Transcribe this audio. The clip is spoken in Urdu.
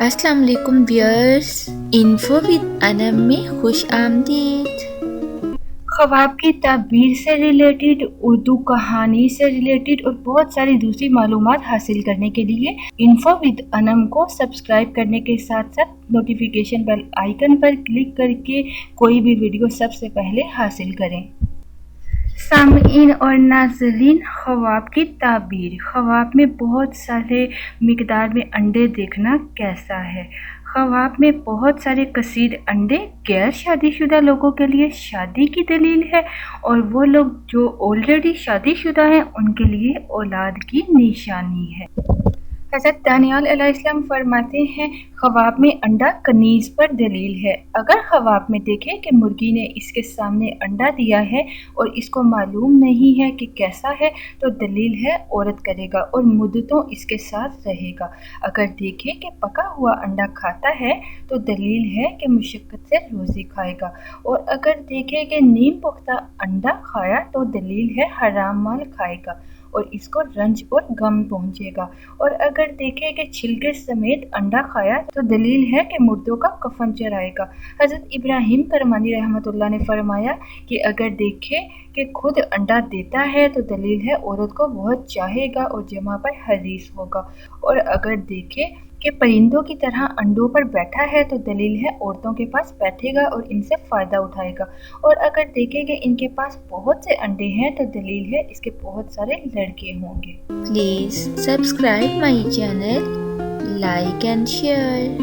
السلام علیکم ویئرس، انفو ود انم میں خوش آمدید۔ خواب کی تعبیر سے ریلیٹڈ، اردو کہانی سے ریلیٹڈ اور بہت ساری دوسری معلومات حاصل کرنے کے لیے انفو ود انم کو سبسکرائب کرنے کے ساتھ ساتھ نوٹیفیکیشن بیل آئیکن پر کلک کر کے کوئی بھی ویڈیو سب سے پہلے حاصل کریں۔ سامعین اور ناظرین، خواب کی تعبیر۔ خواب میں بہت سارے مقدار میں انڈے دیکھنا کیسا ہے؟ خواب میں بہت سارے کثیر انڈے غیر شادی شدہ لوگوں کے لیے شادی کی دلیل ہے، اور وہ لوگ جو آلریڈی شادی شدہ ہیں ان کے لیے اولاد کی نشانی ہے۔ حضرت دانیال علیہ السلام فرماتے ہیں، خواب میں انڈا کنیز پر دلیل ہے۔ اگر خواب میں دیکھے کہ مرغی نے اس کے سامنے انڈا دیا ہے اور اس کو معلوم نہیں ہے کہ کیسا ہے، تو دلیل ہے عورت کرے گا اور مدتوں اس کے ساتھ رہے گا۔ اگر دیکھے کہ پکا ہوا انڈا کھاتا ہے تو دلیل ہے کہ مشقت سے روزی کھائے گا، اور اگر دیکھے کہ نیم پختہ انڈا کھایا تو دلیل ہے حرام مال کھائے گا اور اس کو رنج اور غم پہنچے گا، اور اگر دیکھے کہ چھلکے سمیت انڈا کھایا تو دلیل ہے کہ مردوں کا کفن چرائے گا۔ حضرت ابراہیم کرمانی رحمۃ اللہ نے فرمایا کہ اگر دیکھے کہ خود انڈا دیتا ہے تو دلیل ہے عورت کو بہت چاہے گا اور جمع پر حریص ہوگا، اور اگر دیکھے کہ پرندوں کی طرح انڈوں پر بیٹھا ہے تو دلیل ہے عورتوں کے پاس بیٹھے گا اور ان سے فائدہ اٹھائے گا، اور اگر دیکھے کہ ان کے پاس بہت سے انڈے ہیں تو دلیل ہے اس کے بہت سارے لڑکے ہوں گے۔ Please subscribe my channel, like and share.